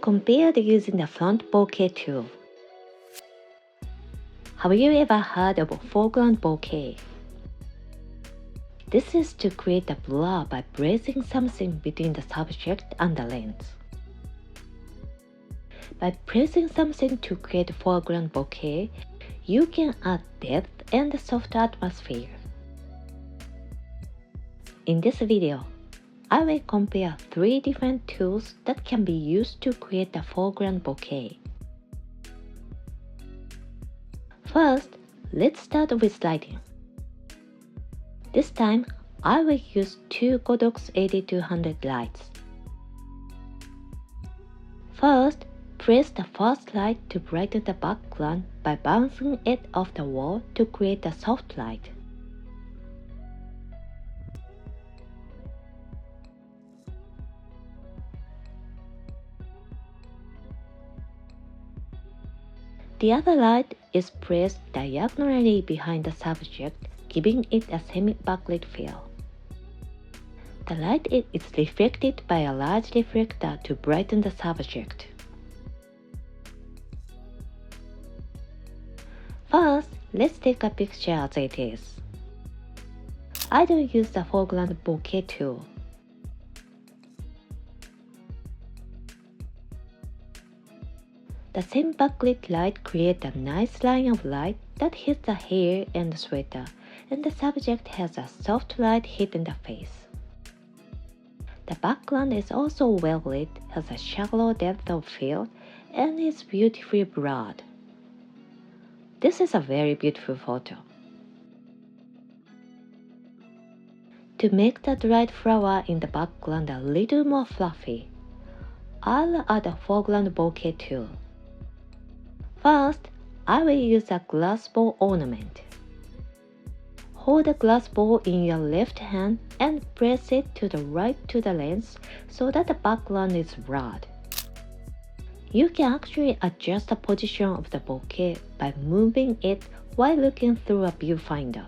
compared using the front bokeh tool. Have you ever heard of foreground bokeh? This is to create a blur by placing something between the subject and the lens. By placing something to create foreground bokeh, you can add depth and soft atmosphere. In this video, I will compare 3 different tools that can be used to create a foreground bokeh. First, let's start with lighting. This time, I will use 2 Godox 8200 lights. First, press the first light to brighten the background by bouncing it off the wall to create a soft light. The other light is placed diagonally behind the subject, giving it a semi-backlit feel. The light is reflected by a large reflector to brighten the subject. First, let's take a picture as it is. I don't use the foreground bokeh tool. The semi-backlit light creates a nice line of light that hits the hair and the sweater, and the subject has a soft light hitting the face. The background is also well lit, has a shallow depth of field, and is beautifully blurred. This is a very beautiful photo. To make the dried flower in the background a little more fluffy, I'll add a foreground bokeh tool. First, I will use a glass ball ornament. Hold the glass ball in your left hand and press it to the right to the lens so that the background is blurred. You can actually adjust the position of the bokeh by moving it while looking through a viewfinder.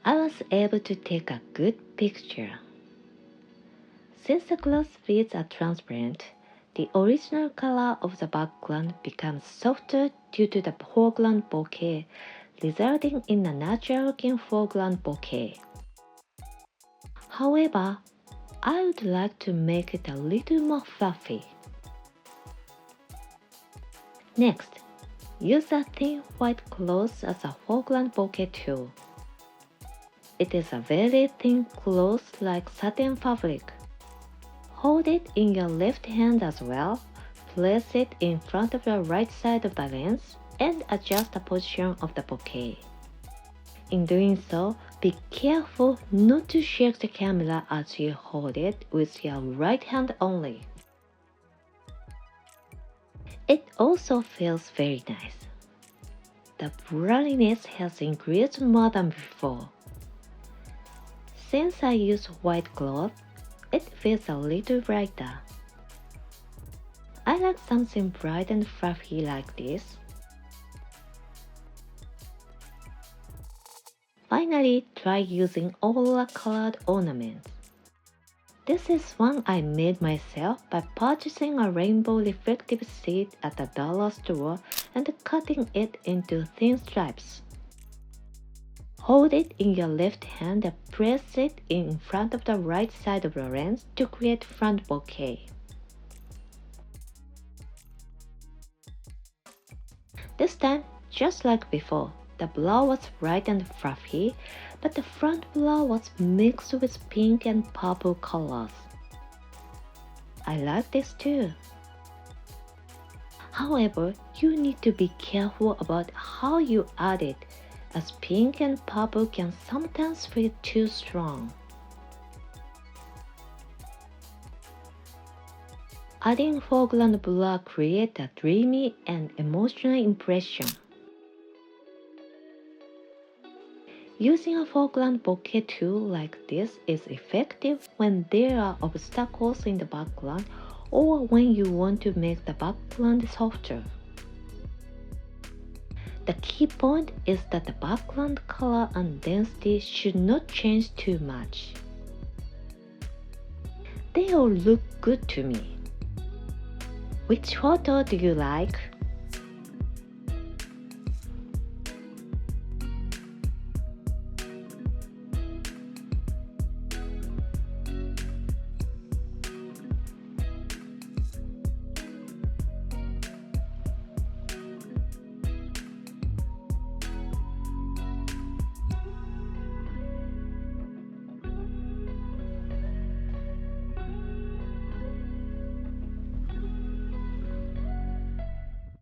I was able to take a good picture. Since the glass beads are transparent, the original color of the background becomes softer due to the foreground bokeh, resulting in a natural-looking foreground bokeh. However, I would like to make it a little more fluffy. Next, use a thin white cloth as a foreground bokeh tool. It is a very thin cloth like satin fabric. Hold it in your left hand as well, place it in front of the right side of the lens, and adjust the position of the bokeh. In doing so, be careful not to shake the camera as you hold it with your right hand only. It also feels very nice. The blurriness has increased more than before. Since I use white cloth, it feels a little brighter. I like something bright and fluffy like this. Finally, try using aura-colored ornaments. This is one I made myself by purchasing a rainbow reflective seed at the dollar store and cutting it into thin stripes. Hold it in your left hand and press it in front of the right side of the lens to create front bokeh. This time, just like before, the blur was bright and fluffy, but the front blur was mixed with pink and purple colors. I like this too. However, you need to be careful about how you add it, as pink and purple can sometimes feel too strong. Adding foreground blur creates a dreamy and emotional impression. Using a foreground bokeh tool like this is effective when there are obstacles in the background or when you want to make the background softer. The key point is that the background color and density should not change too much. They all look good to me. Which photo do you like?